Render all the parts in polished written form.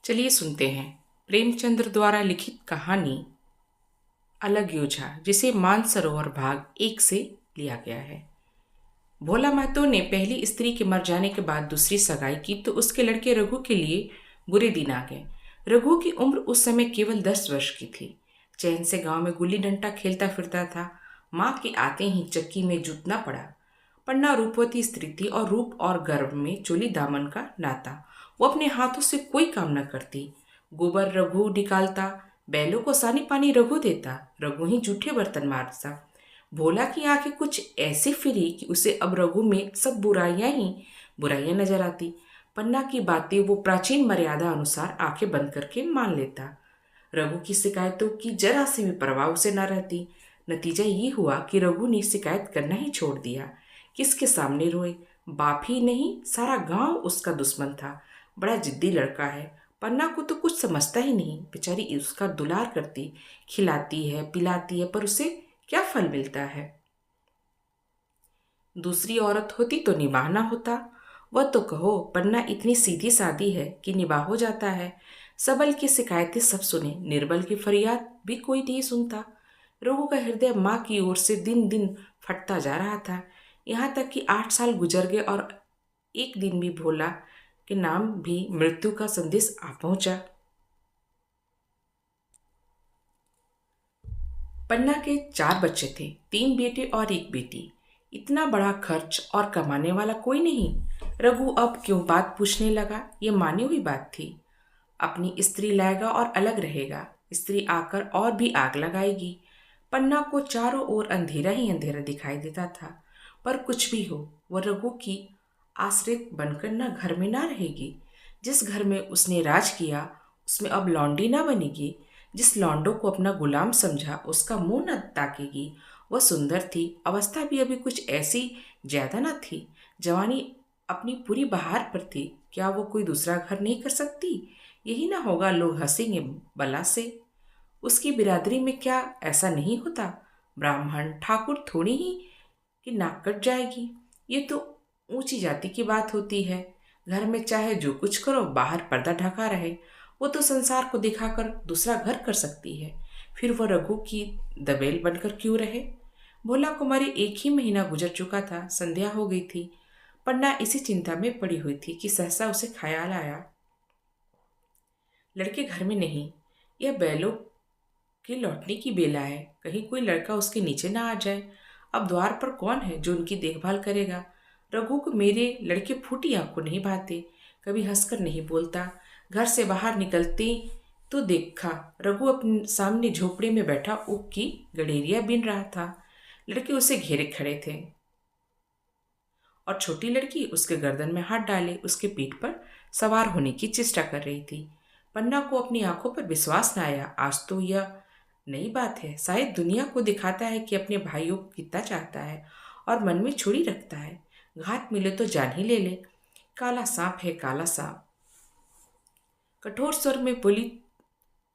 चलिए सुनते हैं प्रेमचंद्र द्वारा लिखित कहानी अलग योझा, जिसे मानसरोवर भाग 1 से लिया गया है। भोला महतो ने पहली स्त्री के मर जाने के बाद दूसरी सगाई की तो उसके लड़के रघु के लिए बुरे दिन आ गए। रघु की उम्र उस समय केवल 10 वर्ष की थी। चैन से गांव में गुल्ली डंडा खेलता फिरता था। माँ के आते ही चक्की में जूतना पड़ा। पन्ना रूपवती स्त्री थी और रूप और गर्व में चोली दामन का नाता। वो अपने हाथों से कोई काम न करती। गोबर रघु निकालता, बैलों को सानी पानी रघु देता, रघु ही जूठे बर्तन मारता। भोला की आंखें कुछ ऐसी फिरी कि उसे अब रघु में सब बुराइयां ही बुराइयां नजर आती। पन्ना की बातें वो प्राचीन मर्यादा अनुसार आंखें बंद करके मान लेता। रघु की शिकायतों की जरा सी भी परवाह उसे न रहती। नतीजा ये हुआ कि रघु ने शिकायत करना ही छोड़ दिया। किसके सामने रोए? बाप ही नहीं, सारा गांव उसका दुश्मन था। बड़ा जिद्दी लड़का है। पन्ना को तो कुछ समझता ही नहीं। बेचारी उसका दुलार करती, खिलाती है, पिलाती है, पर उसे क्या फल मिलता है? दूसरी औरत होती तो निबाह ना होता। वह तो कहो, पन्ना इतनी सीधी सादी है कि निबाह हो जाता है। सबल की शिकायतें सब सुने, निर्बल की फरियाद भी कोई नहीं सुनता। रघु का हृदय माँ की ओर से दिन दिन फटता जा रहा था। यहाँ तक कि 8 साल गुजर गए और एक दिन भी भोला के नाम भी मृत्यु का संदेश आ पहुंचा। पन्ना के 4 बच्चे थे, 3 बेटे और 1 बेटी। इतना बड़ा खर्च और कमाने वाला कोई नहीं। रघु अब क्यों बात पूछने लगा? ये मानी हुई बात थी। अपनी स्त्री लाएगा और अलग रहेगा। स्त्री आकर और भी आग लगाएगी। पन्ना को चारों ओर अंधेरा ही अंधेरा दिखाई देता था। पर कुछ भी हो, वह रघु की आश्रित बनकर न घर में ना रहेगी। जिस घर में उसने राज किया उसमें अब लौंडी ना बनेगी। जिस लौंडो को अपना गुलाम समझा उसका मुंह न ताकेगी। वह सुंदर थी, अवस्था भी अभी कुछ ऐसी ज्यादा न थी। जवानी अपनी पूरी बहार पर थी। क्या वो कोई दूसरा घर नहीं कर सकती? यही ना होगा, लोग हंसेंगे बला से। उसकी बिरादरी में क्या ऐसा नहीं होता? ब्राह्मण ठाकुर थोड़ी ही कि नाक कट जाएगी। ये तो ऊंची जाति की बात होती है। घर में चाहे जो कुछ करो, बाहर पर्दा ढका रहे। वो तो संसार को दिखाकर दूसरा घर कर सकती है। फिर वह रघु की दबेल बनकर क्यों रहे? भोला कुमारी 1 ही महीना गुजर चुका था। संध्या हो गई थी। पन्ना इसी चिंता में पड़ी हुई थी कि सहसा उसे ख्याल आया, लड़के घर में नहीं। यह बैलों के लौटने की बेला है। कहीं कोई लड़का उसके नीचे ना आ जाए। अब द्वार पर कौन है जो उनकी देखभाल करेगा? रघु को मेरे लड़के फूटी आंखों नहीं भाते। कभी हंसकर नहीं बोलता। घर से बाहर निकलते तो देखा रघु अपने सामने झोपड़ी में बैठा ऊख की गडेरिया बीन रहा था। लड़के उसे घेरे खड़े थे और छोटी लड़की उसके गर्दन में हाथ डाले उसके पीठ पर सवार होने की चेष्टा कर रही थी। पन्ना को अपनी आंखों पर विश्वास न आया। आज तो यह नई बात है। शायद दुनिया को दिखाता है कि अपने भाइयों को कितना चाहता है और मन में छुरी रखता है। घात मिले तो जान ही ले ले। काला सांप है, काला सांप। कठोर स्वर में बोली,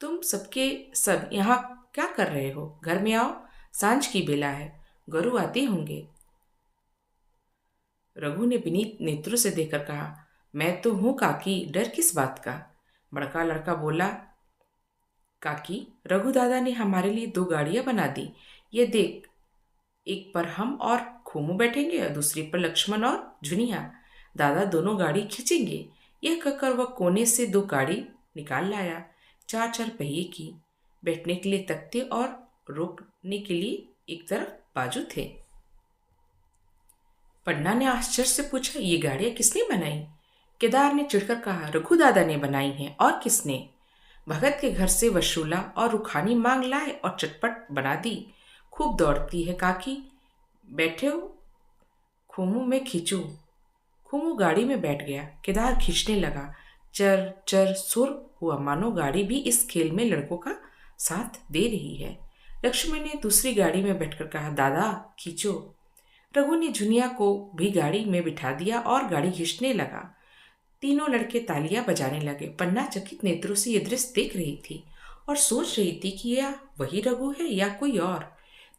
तुम सबके सब यहाँ क्या कर रहे हो? घर में आओ, सांझ की बेला है, गुरु आते होंगे। रघु ने विनीत नेत्रों से देखकर कहा, मैं तो हूं काकी, डर किस बात का? बड़का लड़का बोला, काकी, रघु दादा ने हमारे लिए 2 गाड़ियां बना दी। ये देख, एक पर हम और खूमू बैठेंगे और दूसरी पर लक्ष्मण और झुनिया। दादा दोनों गाड़ी खींचेंगे। यह कहकर वह कोने से 2 गाड़ी निकाल लाया। 4 पहिए की, बैठने के लिए तख्ते और रोकने के लिए एक तरफ बाजू थे। पन्ना ने आश्चर्य से पूछा, ये गाड़ियां किसने बनाई? केदार ने चिढ़कर कहा, रघु दादा ने बनाई हैं, और किसने? भगत के घर से वसूला और रुखानी मांग लाए और चटपट बना दी। खूब दौड़ती है काकी। बैठे हो, खूमू में खींचू। खूमू गाड़ी में बैठ गया। केदार खींचने लगा। चर चर सुर हुआ, मानो गाड़ी भी इस खेल में लड़कों का साथ दे रही है। लक्ष्मण ने दूसरी गाड़ी में बैठकर कहा, दादा खींचो। रघु ने झुनिया को भी गाड़ी में बिठा दिया और गाड़ी खींचने लगा। तीनों लड़के तालियां बजाने लगे। पन्ना चकित नेत्रों से यह दृश्य देख रही थी और सोच रही थी कि यह वही रघु है या कोई और।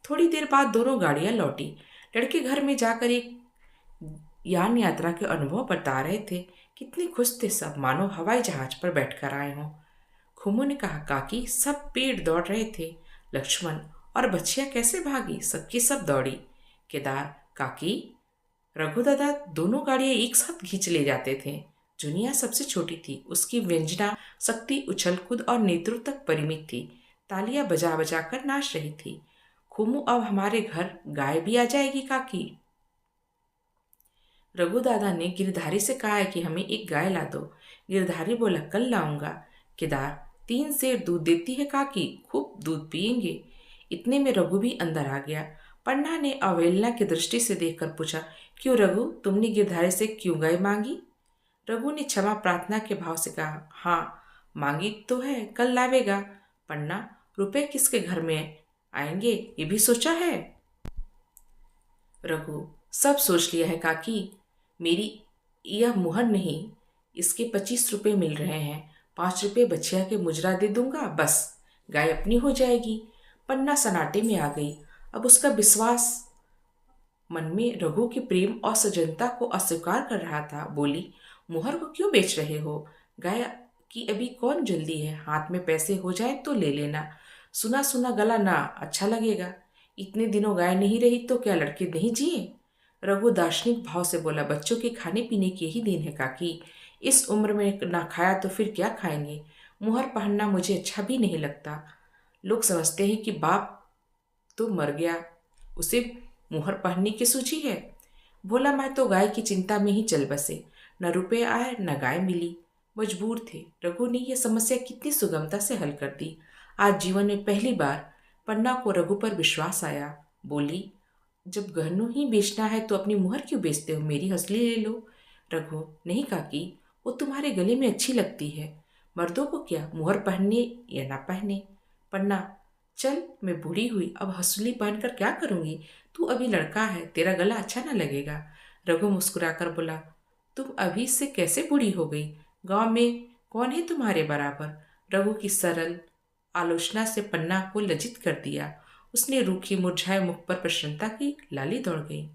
थोड़ी देर बाद दोनों गाड़ियां लौटी। लड़के घर में जाकर एक यान यात्रा के अनुभव बता रहे थे कि कितने खुश थे सब, मानो हवाई जहाज पर बैठकर आए हों। खुमू ने कहा, काकी, सब पेड़ दौड़ रहे थे। लक्ष्मण और बच्चियां कैसे भागी? सबकी सब दौड़ी। केदार, काकी, रघु दादा दोनों गाड़ियां एक साथ खींच ले जाते थे। जुनिया सबसे छोटी थी, उसकी व्यंजना शक्ति उछल कूद और नेत्रों तक परिमित थी। तालियां बजा बजा कर नाच रही थी। खुमू, अब हमारे घर गाय भी आ जाएगी काकी। रघु दादा ने गिरधारी से कहा है कि हमें एक गाय ला दो। गिरधारी बोला, कल लाऊंगा। केदार, 3 सेर दूध देती है काकी, खूब दूध पियेंगे। इतने में रघु भी अंदर आ गया। पन्ना ने अवहेलना की दृष्टि से देखकर पूछा, क्यों रघु, तुमने गिरधारी से क्यों गाय मांगी? रघु ने क्षमा प्रार्थना के भाव से कहा, हाँ, मांगी तो है, कल लावेगा। पन्ना, रुपए किसके घर में आएंगे ये भी सोचा है? रघु, सब सोच लिया है काकी। मेरी यह मुहर नहीं, इसके 25 रुपये मिल रहे हैं। 5 रुपये बछिया के मुजरा दे दूंगा, बस गाय अपनी हो जाएगी। पन्ना सन्नाटे में आ गई। अब उसका विश्वास मन में रघु के प्रेम और सजनता को अस्वीकार कर रहा था। बोली, मुहर को क्यों बेच रहे हो? गाय की अभी कौन जल्दी है, हाथ में पैसे हो जाए तो ले लेना। सुना सुना गला ना अच्छा लगेगा। इतने दिनों गाय नहीं रही तो क्या लड़के नहीं जिए? रघु दार्शनिक भाव से बोला, बच्चों के खाने पीने के ही दिन है काकी। इस उम्र में ना खाया तो फिर क्या खाएंगे? मुहर पहनना मुझे अच्छा भी नहीं लगता। लोग समझते हैं कि बाप तो मर गया, उसे मुहर पहनने की सूझी है। बोला, मैं तो गाय की चिंता में ही चल बसे। न रुपए आए न गाय मिली, मजबूर थे। रघु ने यह समस्या कितनी सुगमता से हल कर दी। आज जीवन में पहली बार पन्ना को रघु पर विश्वास आया। बोली, जब गहनों ही बेचना है तो अपनी मुहर क्यों बेचते हो? मेरी हंसली ले लो। रघु, नहीं काकी, वो तुम्हारे गले में अच्छी लगती है। मर्दों को क्या, मुहर पहनने या ना पहने। पन्ना, चल, मैं बूढ़ी हुई, अब हंसली पहनकर क्या करूंगी? तू अभी लड़का है, तेरा गला अच्छा ना लगेगा। रघु मुस्कुराकर बोला, तुम अभी से कैसे बूढ़ी हो गई? गांव में कौन है तुम्हारे बराबर? रघु की सरल आलोचना से पन्ना को लज्जित कर दिया। उसने रूखी मुरझाए मुख पर प्रसन्नता की लाली दौड़ गई।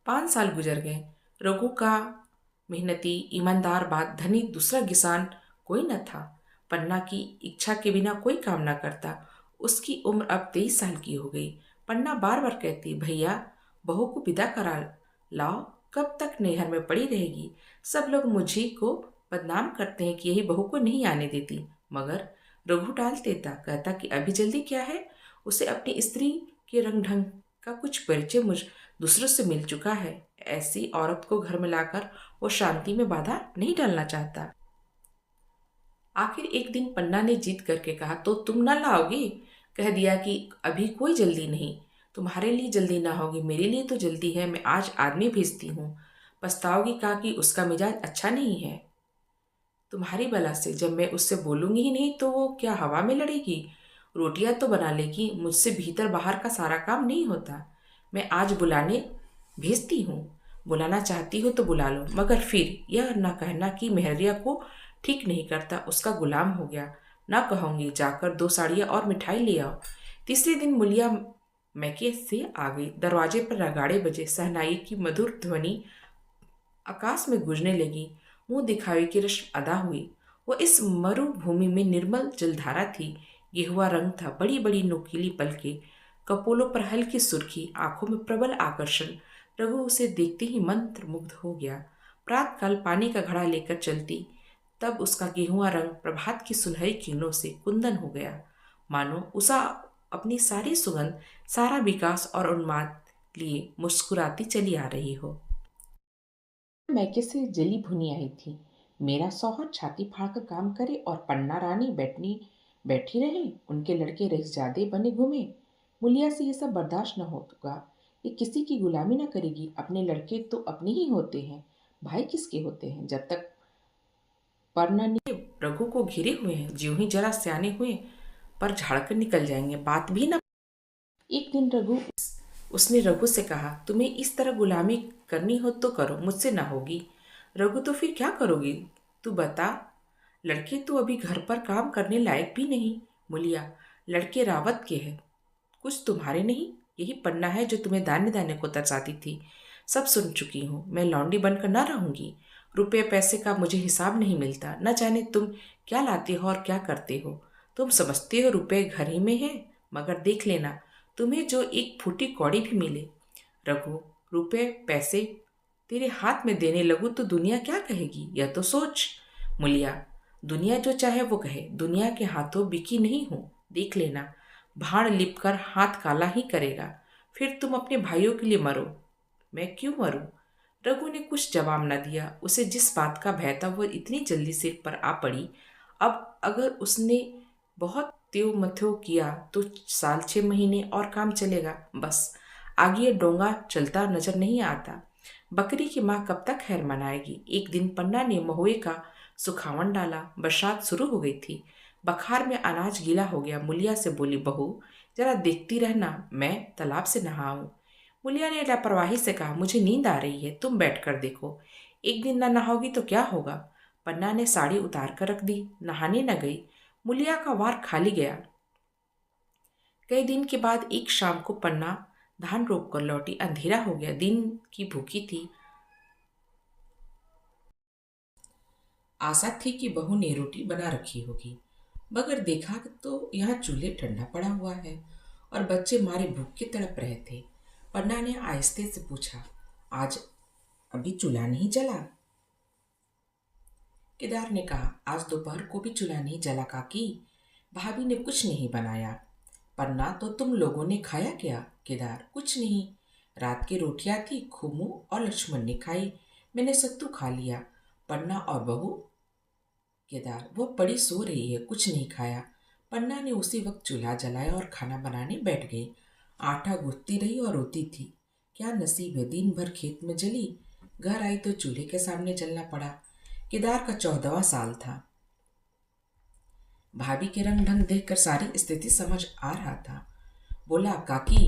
5 साल गुजर गए। रघु का मेहनती, ईमानदार, बात धनी दूसरा किसान कोई न था। पन्ना की इच्छा के बिना कोई काम न करता। उसकी उम्र अब 23 साल की हो गई। पन्ना बार बार कहती, भैया, बहू को विदा करा लाओ, कब तक नैहर में पड़ी रहेगी? सब लोग मुझी को बदनाम करते हैं कि यही बहू को नहीं आने देती। मगर रघु टाल देता, कहता कि अभी जल्दी क्या है, उसे अपनी स्त्री के रंग ढंग का कुछ परिचय मुझ दूसरों से मिल चुका है। ऐसी औरत को घर में लाकर वो शांति में बाधा नहीं डालना चाहता। आखिर एक दिन पन्ना ने जीत करके कहा, तो तुम ना लाओगी? कह दिया कि अभी कोई जल्दी नहीं। तुम्हारे लिए जल्दी ना होगी, मेरे लिए तो जल्दी है। मैं आज आदमी भेजती हूँ। पछताओगी? कहा कि उसका मिजाज अच्छा नहीं है। तुम्हारी बला से, जब मैं उससे बोलूंगी ही नहीं तो वो क्या हवा में लड़ेगी? रोटियां तो बना लेगी, मुझसे भीतर बाहर का सारा काम नहीं होता। मैं आज बुलाने भेजती हूँ। बुलाना चाहती हो तो बुला लो, मगर फिर यह न कहना कि मेहरिया को ठीक नहीं करता, उसका गुलाम हो गया। ना कहूँगी, जाकर 2 साड़ियाँ और मिठाई ले आओ। तीसरे दिन मुलिया मैके से आ गई। दरवाजे पर नगाड़े बजे, शहनाई की मधुर ध्वनि आकाश में गूंजने लगी। मुंह दिखावे की रस्म अदा हुई। वो इस मरुभूमि में निर्मल जलधारा थी। गेहुआ रंग था, बड़ी बड़ी नोकीली पलकें, कपोलों पर हल्की सुर्खी, आंखों में प्रबल आकर्षण। रघु उसे देखते ही मंत्र मुग्ध हो गया। प्रातःकाल पानी का घड़ा लेकर चलती, तब उसका गेहुआ रंग प्रभात की सुनहरी किरणों से कुंदन हो गया, मानो उषा अपनी सारी सुगंध, सारा विकास और उन्माद लिए मुस्कुराती चली आ रही हो। मैके से जली भुनी आई थी। मेरा शौहर छाती फाड़कर काम करे और पन्ना रानी बैठी रहे, उनके लड़के रईसजादे बने घूमे। मुलिया से ये सब बर्दाश्त न होगा। ये किसी की गुलामी न करेगी। अपने लड़के तो अपने ही होते हैं, भाई किसके होते हैं? जब तक परनानी रघु को घिरे हुए हैं, ज्यों ही जरा सियाने हुए पर झाड़कर निकल जाएंगे, बात भी न। एक दिन उसने रघु से कहा, तुम्हें इस तरह गुलामी करनी हो तो करो, मुझसे ना होगी। रघु, तो फिर क्या करोगी? तू बता। लड़के तो अभी घर पर काम करने लायक भी नहीं। मुलिया, लड़के रावत के हैं, कुछ तुम्हारे नहीं। यही पन्ना है जो तुम्हें दाने दाने को तरसाती थी। सब सुन चुकी हूँ। मैं लौंडी बनकर ना रहूंगी। रुपये पैसे का मुझे हिसाब नहीं मिलता। न जाने तुम क्या लाते हो और क्या करते हो। तुम समझते हो रुपये घर ही में है, मगर देख लेना तुम्हें जो एक फूटी कौड़ी भी मिले। रघु, रुपये पैसे तेरे हाथ में देने लगूं तो दुनिया क्या कहेगी, यह तो सोच। मुलिया, दुनिया जो चाहे वो कहे, दुनिया के हाथों बिकी नहीं हूं। देख लेना भाड़ लिप कर हाथ काला ही करेगा। फिर तुम अपने भाइयों के लिए मरो। मैं क्यों मरूं? रघु ने कुछ जवाब न दिया। उसे जिस बात का भय था वो इतनी जल्दी सिर पर आ पड़ी। अब अगर उसने बहुत त्यों मथ्यो किया तो 6 महीने और काम चलेगा, बस। आगे ये डोंगा चलता नजर नहीं आता। बकरी की माँ कब तक खैर मनाएगी। एक दिन पन्ना ने महुए का सुखावन डाला। बरसात शुरू हो गई थी। बखार में अनाज गीला हो गया। मुलिया से बोली, बहू जरा देखती रहना, मैं तालाब से नहाऊं। मुलिया ने लापरवाही से कहा, मुझे नींद आ रही है, तुम बैठकर देखो। एक दिन न नहाओगी तो क्या होगा। पन्ना ने साड़ी उतार कर रख दी, नहाने न गई। मुलिया का वार खाली गया। कई दिन के बाद एक शाम को पन्ना धान रोप कर लौटी। अंधेरा हो गया। दिन की भूखी थी। आशा थी कि बहू ने रोटी बना रखी होगी, मगर देखा तो यहाँ चूल्हे ठंडा पड़ा हुआ है और बच्चे मारे भूख के तड़प रहे थे। पन्ना ने आहिस्ते से पूछा, आज अभी चूल्हा नहीं जला? केदार ने कहा, आज दोपहर को भी चूल्हा नहीं जला काकी। भाभी ने कुछ नहीं बनाया। पन्ना, तो तुम लोगों ने खाया क्या? केदार, कुछ नहीं। रात की रोटियां थी, खुमू और लक्ष्मण ने खाई। मैंने सत्तू खा लिया। पन्ना और बहू? केदार, वो पड़ी सो रही है, कुछ नहीं खाया। पन्ना ने उसी वक्त चूल्हा जलाया और खाना बनाने बैठ गई। आटा गूंथती रही और रोती थी। क्या नसीब है, दिन भर खेत में जली, घर आई तो चूल्हे के सामने जलना पड़ा। केदार का 14वां साल था। भाभी के रंग ढंग देखकर सारी स्थिति समझ आ रहा था। बोला, काकी,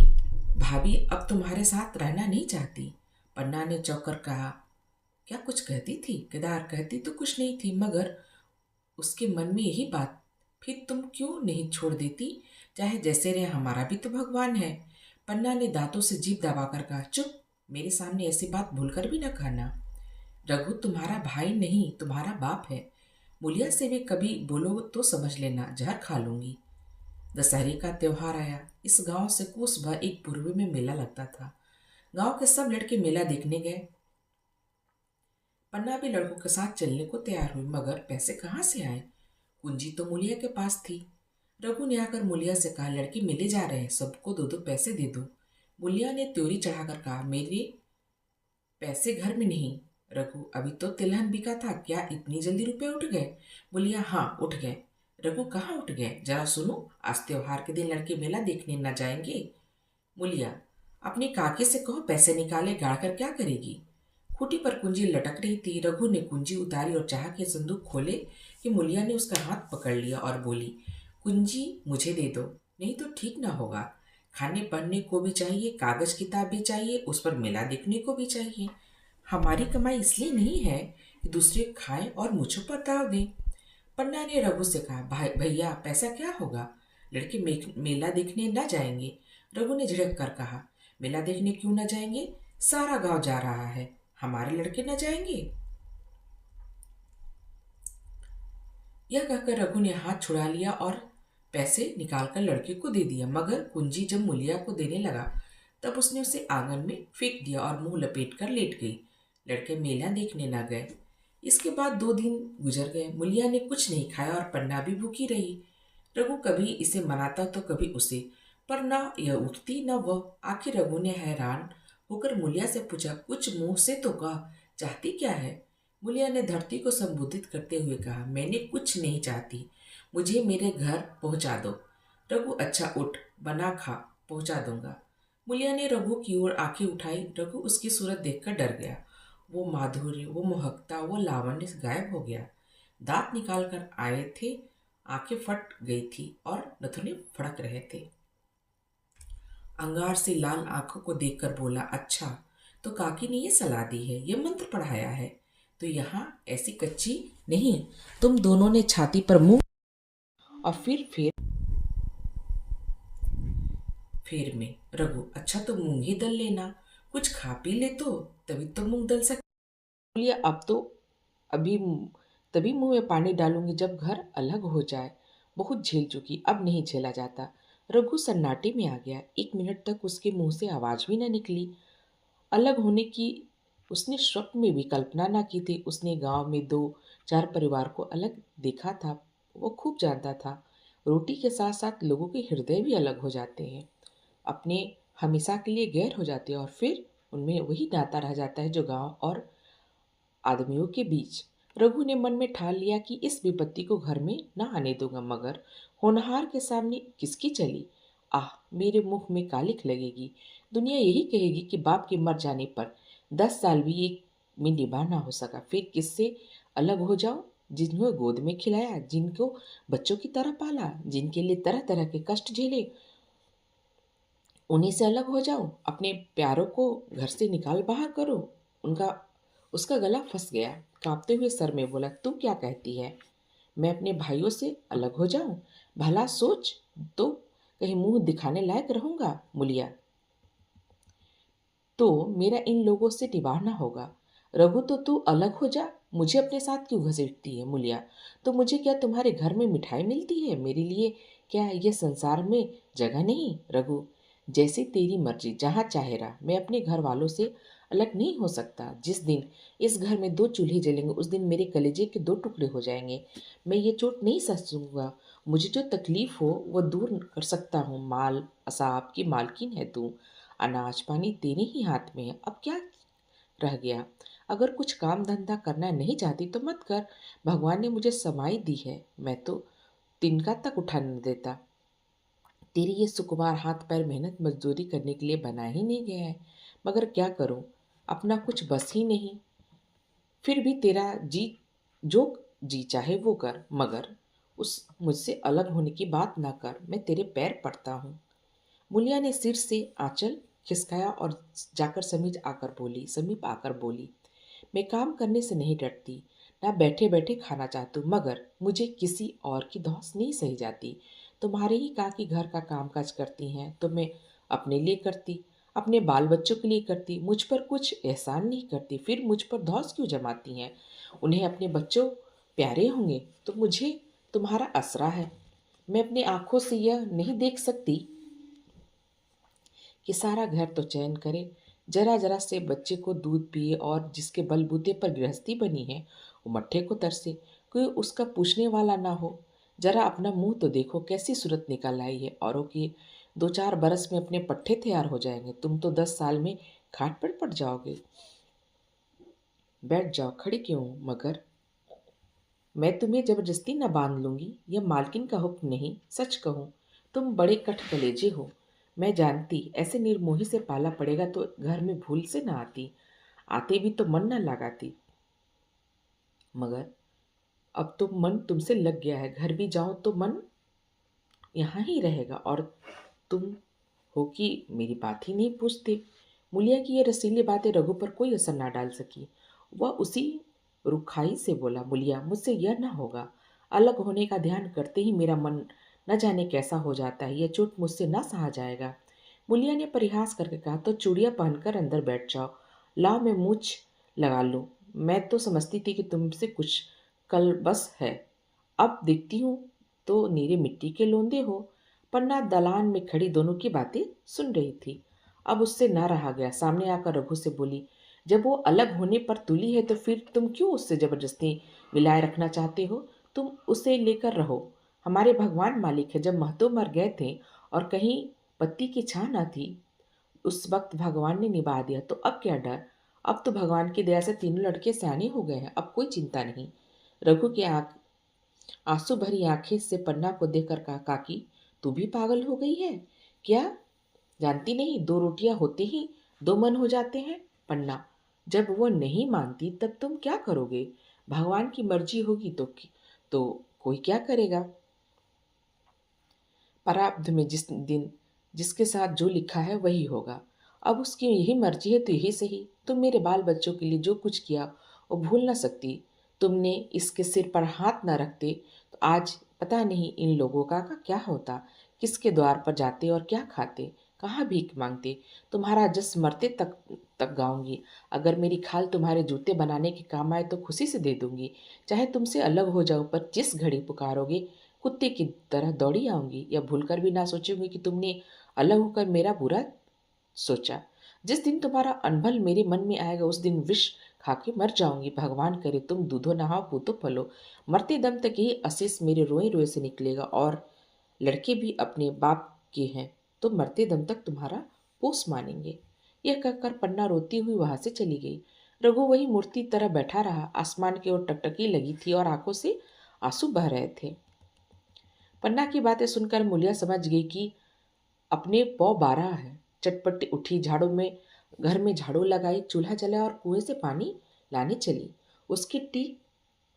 भाभी अब तुम्हारे साथ रहना नहीं चाहती। पन्ना ने चौंक कहा, क्या कुछ कहती थी? केदार, कहती तो कुछ नहीं थी, मगर उसके मन में यही बात। फिर तुम क्यों नहीं छोड़ देती? चाहे जैसे रहे, हमारा भी तो भगवान है। पन्ना ने दांतों से जीभ दबाकर कहा, चुप, मेरे सामने ऐसी बात भूलकर भी न कहना। रघु तुम्हारा भाई नहीं, तुम्हारा बाप है। मुलिया से भी कभी बोलो तो समझ लेना, जहर खा लूंगी। दशहरे का त्योहार आया। इस गांव से कोस भर एक पूर्व में मेला लगता था। गांव के सब लड़के मेला देखने गए। पन्ना भी लड़कों के साथ चलने को तैयार हुई, मगर पैसे कहाँ से आए? कुंजी तो मुलिया के पास थी। रघु ने आकर मुलिया से कहा, लड़के मिले जा रहे हैं, सबको 2-2 पैसे दे दो। मुलिया ने त्योरी चढ़ाकर कहा, मेरे पैसे घर में नहीं। रघु, अभी तो तिलहन बिका था, क्या इतनी जल्दी रुपए उठ गए? मुलिया, हाँ उठ गए। रघु, कहाँ उठ गए, जरा सुनो। आज त्योहार के दिन लड़के मेला देखने न जाएंगे? मुलिया, अपनी काकी से कहो पैसे निकाले, गाड़ कर क्या करेगी? खूंटी पर कुंजी लटक रही थी। रघु ने कुंजी उतारी और चाह के संदूक खोले कि मुलिया ने उसका हाथ पकड़ लिया और बोली, कुंजी मुझे दे दो, नहीं तो ठीक ना होगा। खाने पढ़ने को भी चाहिए, कागज किताब भी चाहिए, उस पर मेला देखने को भी चाहिए। हमारी कमाई इसलिए नहीं है कि दूसरे खाएं और मुझ पर दाव दें। पन्ना ने रघु से कहा, भाई भैया, पैसा क्या होगा? लड़के मेला देखने न जाएंगे। रघु ने झिड़क कर कहा, मेला देखने क्यों न जाएंगे? सारा गांव जा रहा है, हमारे लड़के न जाएंगे? यह कहकर रघु ने हाथ छुड़ा लिया और पैसे निकालकर लड़के को दे दिया। मगर कुंजी जब मुलिया को देने लगा तब उसने उसे आंगन में फेंक दिया और मुंह लपेट कर लेट गई। लड़के मेला देखने न गए। इसके बाद 2 दिन गुजर गए। मुलिया ने कुछ नहीं खाया और पन्ना भी भूखी रही। रघु कभी इसे मनाता तो कभी उसे, पर न यह उठती न वह। आखिर रघु ने हैरान होकर मुलिया से पूछा, कुछ मुंह से तो कह, चाहती क्या है? मुलिया ने धरती को संबोधित करते हुए कहा, मैंने कुछ नहीं चाहती, मुझे मेरे घर पहुंचा दो। रघु, अच्छा उठ, बना खा, पहुंचा दूंगा। मुलिया ने रघु की ओर आंखें उठाई। रघु उसकी सूरत देखकर डर गया। वो माधुर्य, वो मोहकता, वो लावण्य गायब हो गया। दांत निकाल कर आए थे, आंखें फट गई थी और नथुने फड़क रहे थे। अंगार से लाल आंखों को देखकर बोला, अच्छा तो काकी ने ये सलाह दी है, ये मंत्र पढ़ाया है, तो यहाँ ऐसी कच्ची नहीं। तुम दोनों ने छाती पर मुंह और फिर में। रघु, अच्छा तो मूंग ही दल लेना, कुछ खा पी ले तो तभी तो मूंग दल सकती। बोलिए अब तो अभी तभी मुंह में पानी डालूंगी जब घर अलग हो जाए। बहुत झेल चुकी, अब नहीं झेला जाता। रघु सन्नाटे में आ गया। 1 मिनट तक उसके मुंह से आवाज भी न निकली। अलग होने की उसने स्वप्न में भी कल्पना ना की थी। उसने गांव में 2-4 परिवार को अलग देखा था। वो खूब जानता था, रोटी के साथ साथ लोगों के हृदय भी अलग हो जाते हैं, अपने हमेशा के लिए गैर हो जाते हैं, और फिर उनमें वही नाता रह जाता है जो गांव और आदमियों के बीच। रघु ने मन में ठान लिया कि इस विपत्ति को घर में न आने दूंगा, मगर होनहार के सामने किसकी चली। आह, मेरे मुख में कालिख लगेगी। दुनिया यही कहेगी कि बाप के मर जाने पर 10 साल भी एक में निभा ना हो सका। फिर किससे अलग हो जाओ? जिन्हें गोद में खिलाया, जिनको बच्चों की तरह पाला, जिनके लिए तरह तरह के कष्ट झेले, उन्हीं से अलग हो जाओ? अपने प्यारों को घर से निकाल बाहर करो? उनका उसका गला फंस गया। कांपते हुए सर में बोला, तू क्या कहती है? मैं अपने भाइयों से अलग हो जाऊं? भला सोच तो, कहीं मुंह दिखाने लायक रहूंगा? मुलिया, तो मेरा इन लोगों से निभाना होगा। रघु, तो तू अलग हो जा। मुझे अपने साथ क्यों घसीटती है? मुलिया, तो मुझे क्या तुम्हारे घर में मिठाई मिलती है? मेरे लिए क्या ये संसार में जगह नहीं? रघु, जैसी तेरी मर्जी, जहाँ चाहे रहा। मैं अपने घर वालों से अलग नहीं हो सकता। जिस दिन इस घर में 2 चूल्हे जलेंगे उस दिन मेरे कलेजे के 2 टुकड़े हो जाएंगे। मैं ये चोट नहीं सह सकूंगा। मुझे जो तकलीफ हो वो दूर कर सकता हूँ। माल असाब की मालकिन है तू। अनाज पानी तेरे ही हाथ में है। अब क्या रह गया? अगर कुछ काम धंधा करना नहीं चाहती तो मत कर। भगवान ने मुझे समाई दी है, मैं तो तिनका तक उठा नहीं देता। तेरी ये सुकुमार हाथ पैर मेहनत मजदूरी करने के लिए बना ही नहीं गया है। मगर क्या करूं, अपना कुछ बस ही नहीं। फिर भी तेरा जी जो जी चाहे वो कर, मगर उस मुझसे अलग होने की बात ना कर। मैं तेरे पैर पड़ता हूँ। मुलिया ने सिर से आंचल खिसकाया और जाकर समीप आकर बोली, मैं काम करने से नहीं डरती, ना बैठे बैठे खाना चाहती हूँ, मगर मुझे किसी और की धौंस नहीं सही जाती। तुम्हारे ही काकी घर का कामकाज करती हैं तो मैं अपने लिए करती, अपने बाल बच्चों के लिए करती, मुझ पर कुछ एहसान नहीं करती, फिर मुझ पर धौंस क्यों जमाती हैं? उन्हें अपने बच्चों प्यारे होंगे तो मुझे तुम्हारा असरा है। मैं अपनी आंखों से यह नहीं देख सकती कि सारा घर तो चैन करे, जरा जरा से बच्चे को दूध पिए, और जिसके बलबूते पर गृहस्थी बनी है वो मट्ठे को तरसे, कोई उसका पूछने वाला ना हो। जरा अपना मुंह तो देखो, कैसी सूरत निकल आई है। औरों के 2-4 बरस में अपने पट्टे तैयार हो जाएंगे, तुम तो 10 साल में खाट पर पड़ जाओगे। बैठ जाओ, खड़ी क्यों? मगर मैं तुम्हें जबरदस्ती न बांध लूंगी, यह मालकिन का हुक्म नहीं। सच कहूँ, तुम बड़े कट कलेजे हो। मैं जानती ऐसे निर्मोही से पाला पड़ेगा तो घर में भूल से ना आती, आते भी तो मन न लगाती। मगर अब तो मन तुमसे लग गया है, घर भी जाओ तो मन यहाँ ही रहेगा, और तुम हो कि मेरी बात ही नहीं पूछते। मुलिया की ये रसीली बातें रघु पर कोई असर ना डाल सकी। वह उसी रुखाई से बोला, मुलिया, मुझसे यह ना होगा। अलग होने का ध्यान करते ही मेरा मन न जाने कैसा हो जाता है। यह चोट मुझसे ना सहा जाएगा। मुलिया ने परिहास करके कहा, तो चूड़ियाँ पहनकर अंदर बैठ जाओ। लाओ मैं मूछ लगा लूँ। मैं तो समझती थी कि तुमसे कुछ कल बस है, अब देखती हूँ तो नीरे मिट्टी के लोंदे हो। पन्ना दलान में खड़ी दोनों की बातें सुन रही थी। अब उससे ना रहा गया, सामने आकर रघु से बोली, जब वो अलग होने पर तुली है तो फिर तुम क्यों उससे जबरदस्ती मिलाए रखना चाहते हो? तुम उसे लेकर रहो। हमारे भगवान मालिक है। जब महतो मर गए थे और कहीं पत्ती की छां न थी, उस वक्त भगवान ने निभा दिया, तो अब क्या डर? अब तो भगवान की दया से तीनों लड़के सयाने हो गए हैं, अब कोई चिंता नहीं। रघु की आंसू भरी आंखें से पन्ना को देखकर कहा, काकी, तू भी पागल हो गई है क्या? जानती नहीं, 2 रोटियां होते ही 2 मन हो जाते हैं। पन्ना, जब वो नहीं मानती तब तुम क्या करोगे? भगवान की मर्जी होगी तो कोई क्या करेगा? प्रारब्ध में जिसके साथ जो लिखा है वही होगा। अब उसकी यही मर्जी है तो यही सही। तुम मेरे बाल बच्चों के लिए जो कुछ किया वो भूल न सकती। तुमने इसके सिर पर हाथ न रखते तो आज पता नहीं इन लोगों का क्या होता, किसके द्वार पर जाते और क्या खाते। कहाँ भीख मांगते, तुम्हारा जस मरते तक तक गाऊंगी। अगर मेरी खाल तुम्हारे जूते बनाने के काम आए तो खुशी से दे दूंगी। चाहे तुमसे अलग हो जाऊं, पर जिस घड़ी पुकारोगे कुत्ते की तरह दौड़ी आऊंगी। या भूलकर भी ना सोचूंगी कि तुमने अलग होकर मेरा बुरा सोचा। जिस दिन तुम्हारा अनभल मेरे मन में आएगा उस दिन विष खा के मर जाऊंगी। भगवान करे तुम दूधो नहाओ पूतो पलो। मरते दम तक यही अशीष मेरे रोए रोए से निकलेगा। और लड़के भी अपने बाप के हैं तो मरते दम तक तुम्हारा पोस मानेंगे। यह कहकर पन्ना रोती हुई वहां से चली गई। रघु वही मूर्ति तरह बैठा रहा। आसमान की ओर टकटकी लगी थी और आंखों से आंसू बह रहे थे। पन्ना की बातें सुनकर मूलिया समझ गई कि अपने पौ 12 है। चटपट उठी, झाड़ू में घर में झाड़ू लगाई, चूल्हा जलाया और कुएं से पानी लाने चली। उसकी टीक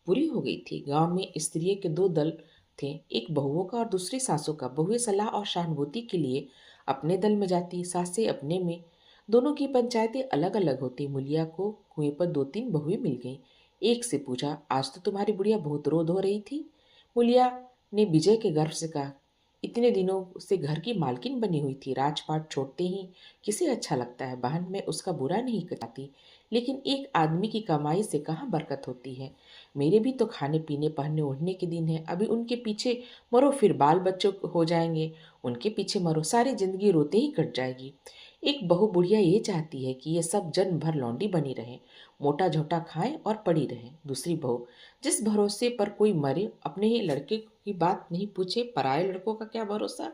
पूरी हो गई थी। गांव में स्त्रियों के दो दल थे, एक बहुओं का और दूसरी सासों का। बहुएं सलाह और सहानुभूति के लिए अपने दल में जाती, सासें अपने में। दोनों की पंचायतें अलग अलग होती। मुलिया को कुएं पर 2-3 बहुएं मिल गईं। एक से पूछा, आज तो तुम्हारी बुढ़िया बहुत रोध हो रही थी। मुलिया ने विजय के गर्व से कहा, इतने दिनों से घर की मालकिन बनी हुई थी। राजपाट छोड़ते ही किसे अच्छा लगता है। बहन मैं उसका बुरा नहीं चाहती, लेकिन एक आदमी की कमाई से कहाँ बरकत होती है। मेरे भी तो खाने पीने पहनने ओढ़ने के दिन है। अभी उनके पीछे मरो, फिर बाल बच्चों हो जाएंगे, उनके पीछे मरो, सारी जिंदगी रोते ही कट जाएगी। एक बहू बुढ़िया ये चाहती है कि ये सब जन्म भर लौंडी बनी रहे, मोटा झोटा खाएं और पड़ी रहे। दूसरी बहू, जिस भरोसे पर कोई मरे, अपने ही लड़के की बात नहीं पूछे, पराये लड़कों का क्या भरोसा।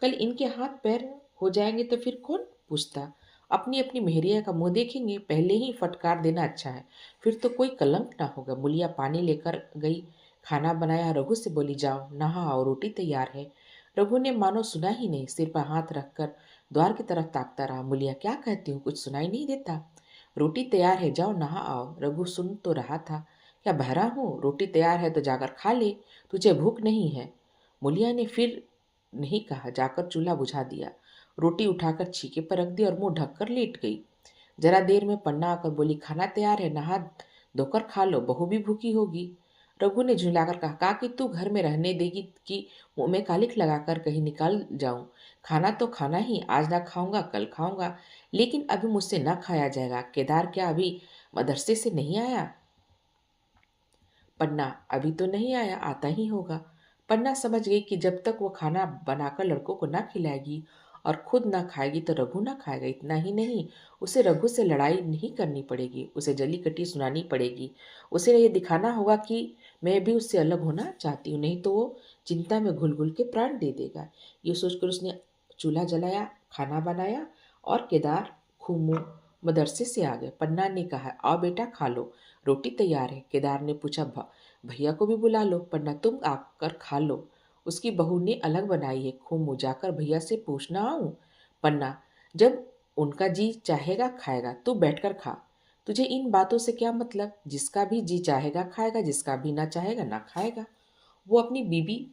कल इनके हाथ पैर हो जाएंगे तो फिर कौन पूछता। अपनी अपनी मेहरिया का मुंह देखेंगे, पहले ही फटकार देना अच्छा है, फिर तो कोई कलंक ना होगा। मुलिया पानी लेकर गई, खाना बनाया। रघु से बोली, जाओ नहा आओ, रोटी तैयार है। रघु ने मानो सुना ही नहीं, सिर पर हाथ रखकर द्वार की तरफ ताकता रहा। मुलिया, क्या कहती हूँ, कुछ सुनाई नहीं देता। रोटी तैयार है, जाओ नहा आओ। रघु सुन तो रहा था, क्या बहरा हूँ, रोटी तैयार है तो जाकर खा ले, तुझे भूख नहीं है। मुलिया ने फिर नहीं कहा, जाकर चूल्हा बुझा दिया, रोटी उठाकर छीके पर रख दी और मुंह ढककर लेट गई। जरा देर में पन्ना आकर बोली, खाना तैयार है, नहा धोकर खा लो, बहू भी भूखी होगी। रघु ने झुलाकर कहा कि तू घर में रहने देगी कि मुंह में कालिख लगाकर कहीं निकाल जाऊं। खाना तो खाना ही, आज ना खाऊंगा कल खाऊंगा, लेकिन अभी मुझसे ना खाया जाएगा। केदार क्या अभी मदरसे से नहीं आया? पन्ना, अभी तो नहीं आया, आता ही होगा। पन्ना समझ गई कि जब तक वो खाना बनाकर लड़कों को ना खिलाएगी और खुद ना खाएगी तो रघु ना खाएगा। इतना ही नहीं, उसे रघु से लड़ाई नहीं करनी पड़ेगी, उसे जली कटी सुनानी पड़ेगी। उसे ये दिखाना होगा कि मैं भी उससे अलग होना चाहती हूँ, नहीं तो वो चिंता में घुल घुल के प्राण दे देगा। ये सोचकर उसने चूल्हा जलाया, खाना बनाया और केदार खूमू मदरसे से आ गए। पन्ना ने कहा, आओ बेटा खा लो, रोटी तैयार है। केदार ने पूछा, भैया को भी बुला लो। पन्ना, तुम आकर खा लो, उसकी बहू ने अलग बनाई है। खूब जाकर भैया से पूछना आऊं? पन्ना, जब उनका जी चाहेगा खाएगा, तू बैठकर खा। तुझे इन बातों से क्या मतलब? जिसका भी जी चाहेगा खाएगा, जिसका भी ना चाहेगा ना खाएगा। वो अपनी बीबी